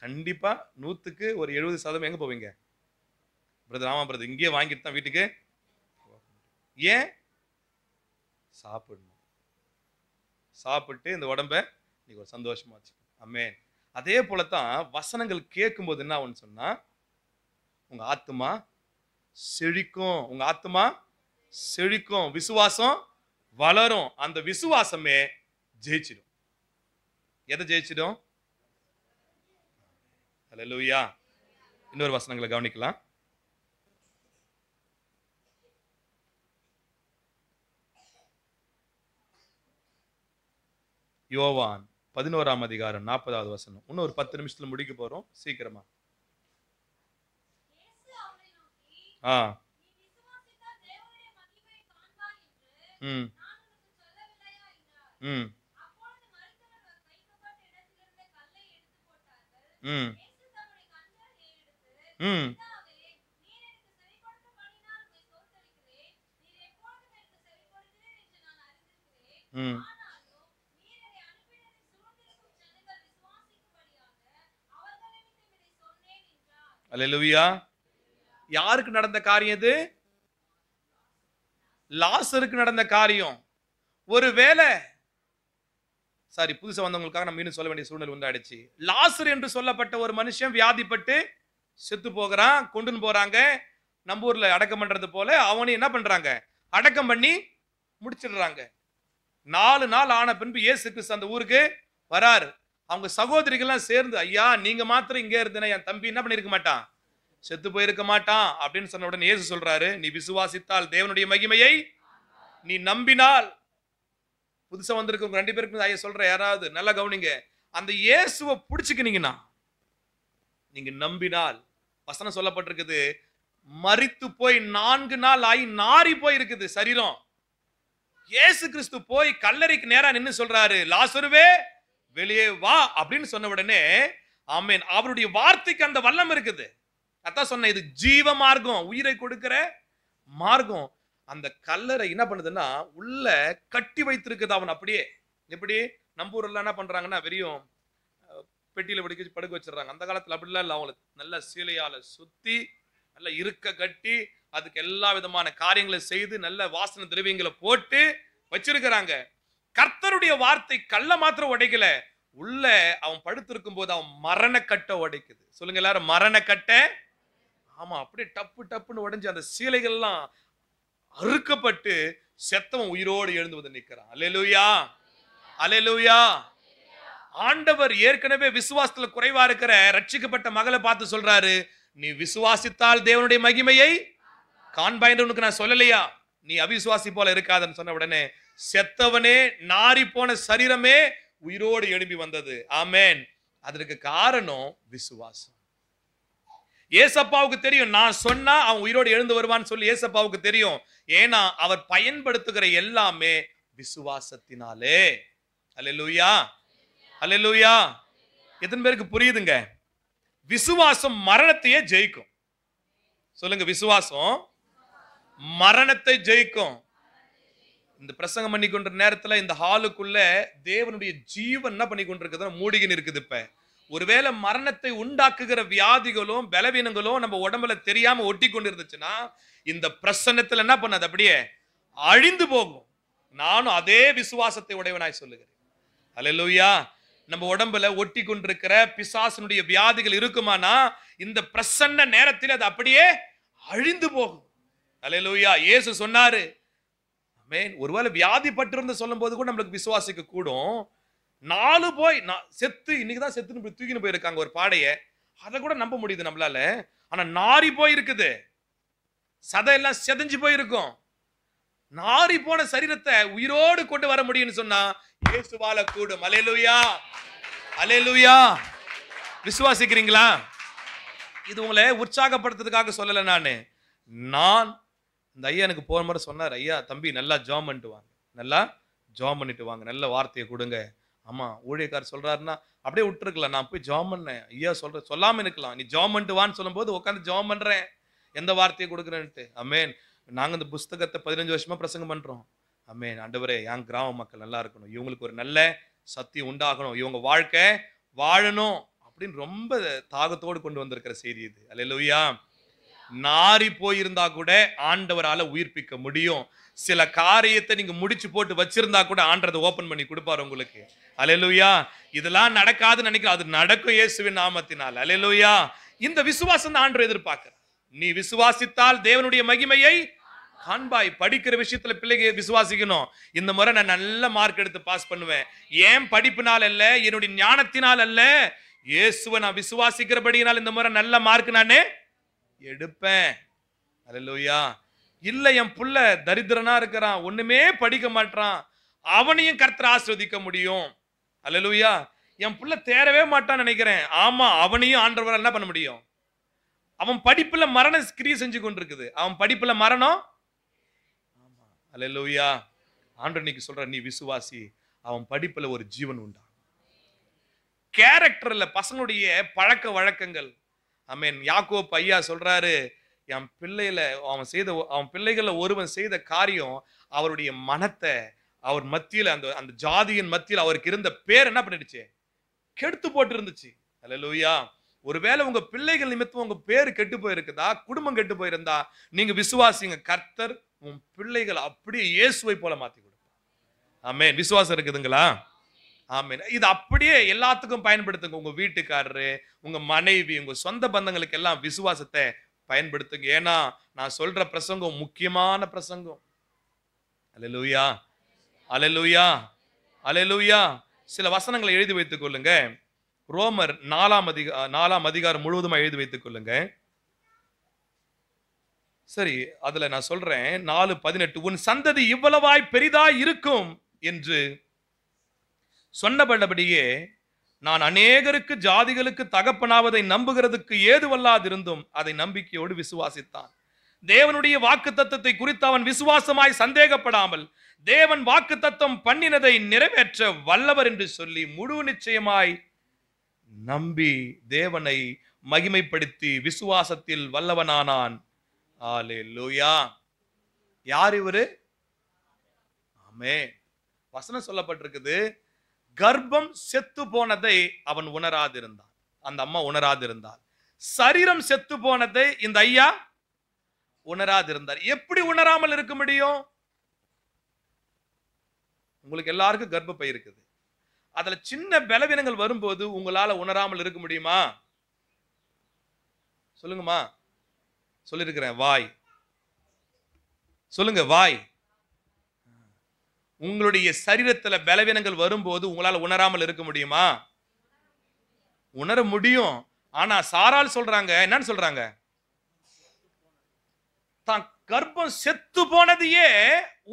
Speaker 1: கண்டிப்பா 100க்கு ஒரு 70% எங்க போவீங்க? பிரதர், ஆமா பிரதர், இங்கேயே வாங்கிட்டு தான் வீட்டுக்கு. ஏன்? சாப்பிடணும். சாப்பிட்டு இந்த உடம்ப நீங்க ஒரு சந்தோஷமா வச்சுக்கணும். ஆமென். அதே போலத்தான் வசனங்கள் கேட்கும் போது என்ன ஆகும்னு சொன்னா உங்க ஆத்மா செழிக்கும். உங்க ஆத்மா செழிக்கும், விசுவாசம் வளரும். அந்த விசுவாசமே ஜெயிச்சிடும். எதை ஜெயிச்சிடும்? அல்லேலூயா. இன்னொரு வசனங்களை கவனிக்கலாம். யோவான் 11ஆம் அதிகாரம் 40வது வசனம். இன்னும் ஒரு 10 நிமிஷத்துல முடிக்க போறோம், சீக்கிரமா. அல்லேலூயா. யாருக்கு நடந்த காரியம் இது? லாசருக்கு நடந்த காரியம். ஒருவேளை புதுசா வந்தவங்களுக்காக நம்ம இன்னும் சொல்ல வேண்டிய சூழ்நிலை உண்டாயிடுச்சு. லாசர் என்று சொல்லப்பட்ட ஒரு மனுஷன் வியாதிப்பட்டு செத்து போகிறான், கொண்டுன்னு போறாங்க. நம்ம ஊர்ல அடக்கம் பண்றது போல அவனை என்ன பண்றாங்க? அடக்கம் பண்ணி முடிச்சிடுறாங்க. 4 நாள் ஆன பின்பு இயேசு கிறிஸ்து அந்த ஊருக்கு வராரு. அவங்க சகோதரிகள்லாம் சேர்ந்து, ஐயா நீங்க மாத்திரம் இங்கே இருந்தேன்னா என் தம்பி என்ன பண்ணிருக்க மாட்டான், செத்து போயிருக்க மாட்டான் அப்படின்னு சொன்ன உடனே இயேசு சொல்றாரு, நீ விசுவாசித்தால் தேவனுடைய மகிமையை நீ நம்பினால். புதுசா வந்திருக்கவங்க 2 பேருக்கு ஐயா சொல்ற, யாராவது நல்லா கவனிங்க. அந்த இயேசுவை பிடிச்சுக்கினீங்கன்னா, நீங்க நம்பினால், வசனம் சொல்லப்பட்டிருக்குது, மரித்து போய் 4 நாள் ஆகி நாரி போய் இருக்குது சரீரம். இயேசு கிறிஸ்து போய் கல்லறைக்கு நேரா நின்னு சொல்றாரு, லாசருவே வெளியே வா அப்படின்னு சொன்ன உடனே, ஆமென், அவருடைய வார்த்தைக்கு அந்த வல்லம் இருக்குது. அதான் சொன்ன, இது ஜீவ மார்க்கம், உயிரை கொடுக்கிற மார்க்கம். அந்த கல்லறை என்ன பண்ணுதுன்னா உள்ள கட்டி வைத்திருக்குது அவன் அப்படியே. எப்படி நம்ம ஊர்ல என்ன பண்றாங்கன்னா வெறியும் பெட்டியில படுக்க வச்சிடறாங்க. அந்த காலத்துல அப்படிலாம் இல்லை. அவங்களை நல்ல சீலையால சுத்தி நல்ல இருக்க கட்டி அதுக்கு எல்லா விதமான காரியங்களை செய்து நல்ல வாசனை திரவியங்களை போட்டு வச்சிருக்கிறாங்க. கர்த்தருடைய வார்த்தை கல்ல மாத்திரம் உடைக்கல, உள்ள அவன் படுத்திருக்கும் போது அவன் மரணக்கட்டை உடைக்குது. சொல்லுங்க எல்லாரும், மரணக்கட்டை. ஆமா, அப்படியே டப்பு டப்புன்னு உடைஞ்சு அந்த சீலைகள்லாம் அறுக்கப்பட்டு செத்தவன் உயிரோடு எழுந்து வந்து நிற்கிறான். அல்லேலூயா, அல்லேலூயா. ஆண்டவர் ஏற்கனவே விசுவாசத்துல குறைவா இருக்கிற ரட்சிக்கப்பட்ட மகளை பார்த்து சொல்றாரு, நீ விசுவாசித்தால் தேவனுடைய மகிமையை காண்பாய் என்று உனக்கு நான் சொல்லலையா? நீ அவிசுவாசி போல இருக்காதன்னு சொன்ன உடனே செத்தவனே, நாரி போன சரீரமே உயிரோடு எழும்பி வந்தது. ஆமென். அதற்கு காரணம் விசுவாசம். ஏசப்பாவுக்கு தெரியும், நான் சொன்னா அவன் உயிரோடு எழுந்து வருவான்னு சொல்லி ஏசப்பாவுக்கு தெரியும். ஏன்னா அவர் பயன்படுத்துகிற எல்லாமே விசுவாசத்தினாலே. அல்லேலூயா, அல்லேலூயா. எத்தனை பேருக்கு புரியுதுங்க? விசுவாசம் மரணத்தையே ஜெயிக்கும். சொல்லுங்க, விசுவாசம் மரணத்தை ஜெயிக்கும். இந்த பிரசங்கம் பண்ணி கொண்ட நேரத்துல இந்த ஹாலுக்குள்ள தேவனுடைய ஜீவன் என்ன பண்ணி கொண்டிருக்குது? மூடிகின்னு இருக்குது. இப்ப ஒருவேளை மரணத்தை உண்டாக்குகிற வியாதிகளும் பலவீனங்களும் நம்ம உடம்புல தெரியாம ஒட்டி கொண்டு இருந்துச்சுன்னா இந்த பிரசன்னத்துல என்ன பண்ணாது? அப்படியே அழிந்து போகும். நானும் அதே விசுவாசத்தை உடையவனாய் சொல்லுகிறேன். அல்லேலூயா. நம்ம உடம்புல ஒட்டி கொண்டிருக்கிற பிசாசனுடைய வியாதிகள் இருக்குமானா இந்த பிரசன்ன நேரத்தில் அது அப்படியே அழிந்து போகும். அல்லேலூயா. இயேசு சொன்னாரு, ஆமென். ஒருவேளை வியாதி பட்டிருந்து சொல்லும் போது கூட நம்மளுக்கு விசுவாசிக்க கூடும். 4 போய் செத்து இன்னைக்குதான் செத்துன்னு தூக்கின்னு போயிருக்காங்க ஒரு பாடைய. அதை கூட நம்ப முடியுது நம்மளால. ஆனா நாரி போய் இருக்குது, சதையெல்லாம் செதஞ்சு போயிருக்கும். நாரி போன சரீரத்தை உயிரோடு கொண்டு வர முடியும்னு சொன்னா இயேசுவால கூடும். அல்லேலூயா, அல்லேலூயா. விசுவாசிக்கிறீங்களா? இது உங்களை உற்சாகப்படுத்துறதுக்காக சொல்லல. நான் இந்த ஐயா எனக்கு போன முறை சொன்னார், ஐயா தம்பி நல்லா ஜாம் பண்ணிட்டு வாங்க, நல்லா ஜாம் பண்ணிட்டு வாங்க, நல்ல வார்த்தையை கொடுங்க. ஆமா, ஊழியக்காரர் சொல்றாருன்னா அப்படியே விட்டுருக்கலாம். நான் போய் ஜாம் பண்ணேன், ஐயா சொல்லாம இருக்கலாம். நீ ஜாம் பண்ணிட்டு வான்னு சொல்லும் போது உட்காந்து ஜாம் பண்றேன், எந்த வார்த்தையை கொடுக்குறேன்ட்டு. ஆமென். நாங்க இந்த புஸ்தகத்தை 15 வருஷமா பிரசங்கம் பண்றோம். ஆமென். ஆண்டவரே, என் கிராம மக்கள் நல்லா இருக்கணும், இவங்களுக்கு ஒரு நல்ல சத்தியம் உண்டாகணும், இவங்க வாழ்க்கை வாழணும் அப்படின்னு ரொம்ப தாகத்தோடு கொண்டு வந்திருக்கிற செய்தி இது. அல்லேலூயா. நாரி போயிருந்தா கூட ஆண்டவரால உயிர்ப்பிக்க முடியும். சில காரியத்தை நீங்க முடிச்சு போட்டு வச்சிருந்தா கூட ஆண்டவரை ஓபன் பண்ணி கொடுப்பாரு உங்களுக்கு. அல்லேலூயா. இதெல்லாம் நடக்காதுன்னு நினைக்கிறேன், அது நடக்கும் இயேசுவின் நாமத்தினால். அல்லேலூயா. இந்த விசுவாசம் தான் ஆண்டவர் எதிர்பார்க்கிறார். நீ விசுவாசித்தால் தேவனுடைய மகிமையை காண்பாய். படிக்கிற விஷயத்துல பிள்ளைங்க விசுவாசிக்கணும். இந்த முறை நான் நல்ல மார்க் எடுத்து பாஸ் பண்ணுவேன், ஏன் படிப்பினால் அல்ல, என்னுடைய ஞானத்தினால் அல்ல, இயேசுவை நான் விசுவாசிக்கிறபடியினால் இந்த முறை நல்ல மார்க் நானே எடுப்பேன். அல்லேலூயா. இல்ல, என் புள்ள தரித்திரனா இருக்கிறான், ஒண்ணுமே படிக்க மாட்டான், அவனையும் கர்த்தர் ஆசீர்வதிக்க முடியும். அல்லேலூயா. என் புள்ள தேரவே மாட்டான்னு நினைக்கிறேன், ஆமா, அவனையும் ஆண்டவரால் என்ன பண்ண முடியும்? அவன் படிப்புல மரண கிரியை செஞ்சு கொண்டிருக்குது, அவன் படிப்புல மரணம். ஆமா. அல்லேலூயா. ஆண்டவர் இன்னைக்கு சொல்ற, நீ விசுவாசி, அவன் படிப்புல ஒரு ஜீவன் உண்டா. கேரக்டர்ல பசங்களுடைய பழக்க வழக்கங்கள். ஆமென். யாக்கோபு ஐயா சொல்றாரு, என் அவன் பிள்ளைகள ஒருவன் செய்த காரியம் அவருடைய மனத்தை, அவர் மத்தியில அந்த ஜாதியின் மத்தியில் அவருக்கு இருந்த பேர் என்ன பண்ணிடுச்சு? கெடுத்து போட்டு இருந்துச்சு. அல்லேலூயா. ஒருவேளை உங்க பிள்ளைகள் நிமித்தம் உங்க பேர் கெட்டு போயிருக்குதா, குடும்பம் கெட்டு போயிருந்தா, நீங்க விசுவாசிங்க, கர்த்தர் உன் பிள்ளைகள் அப்படியே இயேசுவை போல மாத்தி கொடுப்பார். ஆமென். விசுவாசம் இருக்குதுங்களா? ஆமென். இது அப்படியே எல்லாத்துக்கும் பயன்படுத்துங்க. உங்க வீட்டுக்காரரு, உங்க மனைவி, உங்க சொந்த பந்தங்களுக்கு எல்லாம் விசுவாசத்தை பயன்படுத்துங்க. ஏன்னா நான் சொல்ற பிரசங்கம் முக்கியமான பிரசங்கம். அல்லேலூயா, அல்லேலூயா, அல்லேலூயா. சில வசனங்களை எழுதி வைத்துக் கொள்ளுங்க. ரோமர் 4ஆம் அதிகாரம் முழுவதுமா எழுதி வைத்துக் கொள்ளுங்க. சரி, அதுல நான் சொல்றேன் 4:18, உன் சந்ததி இவ்வளவாய் பெரிதாய் இருக்கும் என்று சொன்னபடியே நான் அநேகருக்கு ஜாதிகளுக்கு தகப்பனாவதை நம்புகிறதுக்கு ஏதுவல்லாதிருந்தும் அதை நம்பிக்கையோடு விசுவாசித்தான். தேவனுடைய வாக்குத்தத்தத்தை குறித்து அவன் விசுவாசமாய் சந்தேகப்படாமல் தேவன் வாக்குத்தத்தம் பண்ணினதை நிறைவேற்ற வல்லவர் என்று சொல்லி முழு நிச்சயமாய் நம்பி தேவனை மகிமைப்படுத்தி விசுவாசத்தில் வல்லவனானான். அல்லேலூயா. யார் இவரு? ஆமென். வசனம் சொல்லப்பட்டிருக்குது, கர்ப்பம் செத்து போனதை அவன் உணராதிருந்தான், அந்த அம்மா உணராதிருந்தார். சரீரம் செத்து போனதை இந்த ஐயா உணராதிருந்தார். எப்படி உணராமல் இருக்க முடியும்? உங்களுக்கு எல்லாருக்கும் கர்ப்பப்பை இருக்குது. அதுல சின்ன பலவீனங்கள் வரும்போது உங்களால உணராமல் இருக்க முடியுமா? சொல்லுங்கம்மா. சொல்லிருக்கிறேன், வாய். சொல்லுங்க, வாய். உங்களுடைய சரீரத்துல பலவீனங்கள் வரும்போது உங்களால உணராமல் இருக்க முடியுமா? உணர முடியும். ஆனா சாரால் சொல்றாங்க, என்னன்னு சொல்றாங்க? தான் கர்ப்பம் செத்து போனதையே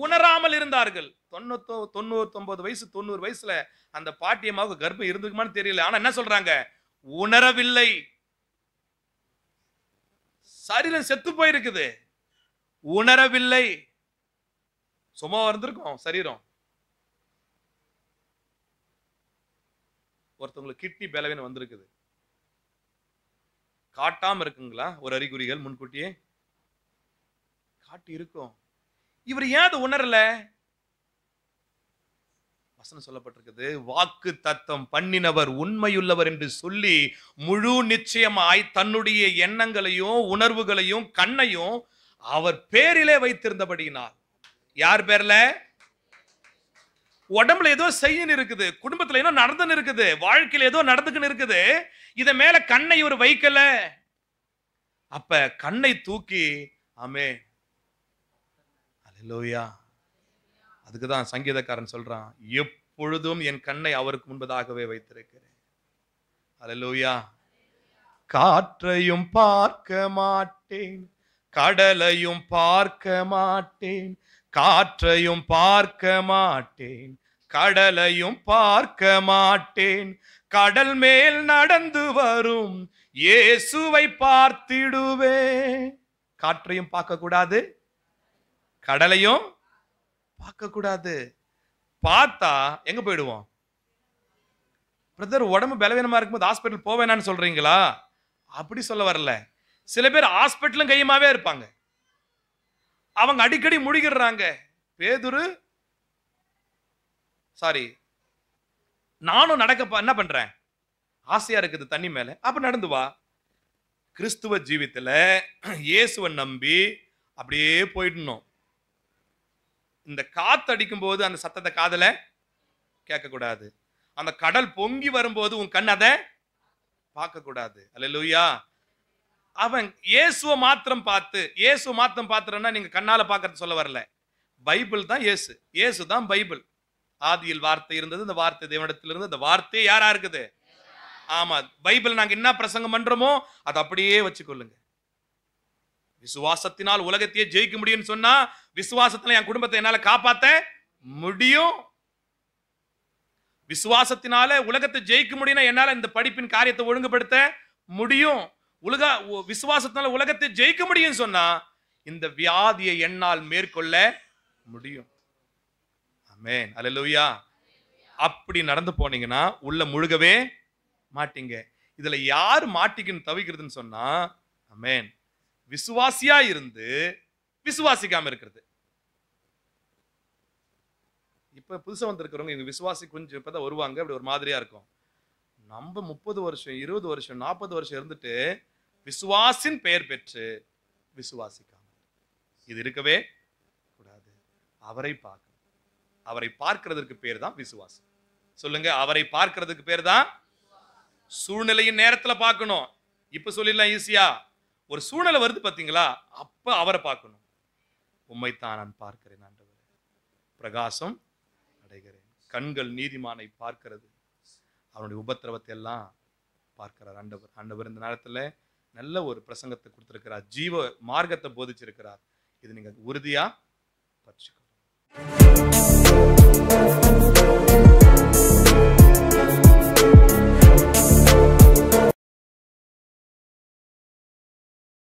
Speaker 1: உணராமல் இருந்தார்கள். 99 வயசு 90 வயசுல அந்த பாட்டியம்மாவுக்கு கர்ப்பம் இருந்துக்குமான்னு தெரியல. ஆனா என்ன சொல்றாங்க? உணரவில்லை. சரீரம் செத்து போயிருக்குது, உணரவில்லை. சும்மா இருந்திருக்கும் சரீரம். ஒருத்தவங்களுக்கு கிட்னி பலவீனம் வந்திருக்குது, காட்டாம இருக்குங்களா? ஒரு அறிகுறிகள் முன்கூட்டியே காட்டி இருக்கும். இவர் ஏன் அது உணரல? வசனம் சொல்லப்பட்டிருக்குது, வாக்கு தத்தம் பண்ணினவர் உண்மையுள்ளவர் என்று சொல்லி முழு நிச்சயமாய் தன்னுடைய எண்ணங்களையும் உணர்வுகளையும் கண்ணையும் அவர் பேரிலே வைத்திருந்தபடியினால். யார் பேர்ல? உடம்புல ஏதோ செய்யணும் இருக்குது, குடும்பத்துல ஏதோ நடந்துன்னு இருக்குது, வாழ்க்கையில ஏதோ நடந்துக்குன்னு இருக்குது, இத மேல கண்ணை இவர் வைக்கல. அப்ப கண்ணை தூக்கி, ஆமே அல்லேலூயா. அதுக்குதான் சங்கீதக்காரன் சொல்றான், எப்பொழுதும் என் கண்ணை அவருக்கு முன்பதாகவே வைத்திருக்கிறேன். அல்லேலூயா. காற்றையும் பார்க்க மாட்டேன், கடலையும் பார்க்க மாட்டேன், காற்றையும் பார்க்க மாட்டேன், கடலையும் பார்க்க மாட்டேன், கடல் மேல் நடந்து வரும் இயேசுவை பார்த்திடுவேன். காற்றையும் பார்க்க கூடாது, கடலையும் பார்க்க கூடாது. பார்த்தா எங்க போயிடுவோம்? பிரதர், உடம்பு பலவீனமா இருக்கும்போது ஹாஸ்பிட்டல் போவேனான்னு சொல்றீங்களா? அப்படி சொல்ல வரல. சில பேர் ஹாஸ்பிட்டலும் கையுமாவே இருப்பாங்க, அவங்க அடிக்கடி முழுகிடுறாங்க. பேதுரு நானும் நடக்க என்ன பண்றேன், ஆசையா இருக்குது தண்ணி மேல, அப்ப நடந்து வா. கிறிஸ்துவ ஜீவித்துல இயேசுவை நம்பி அப்படியே போயிடணும். இந்த காத்து அடிக்கும் போது அந்த சத்தத்தை காதல கேட்க கூடாது. அந்த கடல் பொங்கி வரும்போது உன் கண் அதை பார்க்க கூடாது. அல்லேலூயா. அவன் இயேசுவை மாத்திரம் பார்த்து, இயேசு மாத்திரம் பார்த்துறேன்னா நீங்க கண்ணால பார்க்கறது சொல்ல வரல. பைபிள் தான் இயேசு, இயேசு தான் பைபிள். ஆதியில் வார்த்தை இருந்தது, இந்த வார்த்தை தேவனிடத்தில் இருந்தது, இந்த வார்த்தை யாரா இருக்குது? ஆமா. பைபிள் நாங்க என்ன பிரசங்கம் பண்றோமோ அதை அப்படியே வச்சுக்கொள்ளுங்க. விசுவாசத்தினால் உலகத்தையே ஜெயிக்க முடியும்னு சொன்னா, விசுவாசத்துல என் குடும்பத்தை என்னால காப்பாத்த முடியும். விசுவாசத்தினால உலகத்தை ஜெயிக்க முடியும்னா என்னால இந்த படிப்பின் காரியத்தை ஒழுங்குபடுத்த முடியும். விசுவாசத்தினால உலகத்தை ஜெயிக்க முடியும் சொன்னா இந்த வியாதியை என்னால் மேற்கொள்ள முடியும். ஆமென். அல்லேலூயா. அப்படி நடந்து போனீங்கன்னா உள்ள முழுகவே மாட்டீங்க. இதுல யார் மாட்டிக்கின்னு தவிக்கிறதுன்னு சொன்னா, ஆமென், விசுவாசியா இருந்து விசுவாசிக்காம இருக்கிறது. இப்ப புதுசா வந்திருக்கிறவங்க இவங்க விசுவாசி கொஞ்சம் இப்பதான் வருவாங்க, அப்படி ஒரு மாதிரியா இருக்கும். நம்ம 30 வருஷம் 20 வருஷம் 40 வருஷம் இருந்துட்டு விசுவாசின் பெயர் பெற்று விசுவாசிக்காம இது இருக்கவே கூடாது. அவரை பார்க்கணும். அவரை பார்க்கிறதுக்கு பேர் தான் விசுவாசம். சொல்லுங்க, அவரை பார்க்கிறதுக்கு பேர் தான். சூழ்நிலையின் நேரத்துல பார்க்கணும். இப்ப சொல்லிடலாம் ஈஸியா. ஒரு சூழ்நிலை வருது பாத்தீங்களா, அப்ப அவரை பார்க்கணும். உம்மைத்தான் நான் பார்க்கிறேன் ஆண்டவரே, பிரகாசம் அடைகிறேன். கண்கள் நீதிமானை பார்க்கிறது, அவனுடைய உபத்திரவத்தை எல்லாம் பார்க்கிறார் ஆண்டவர். ஆண்டவர் இந்த நேரத்துல நல்ல ஒரு பிரசங்கத்தை கொடுத்திருக்கிறார், ஜீவ மார்க்கத்தை போதிச்சிருக்கிறார். இது நீங்க உறுதியா பற்றிக்கணும்.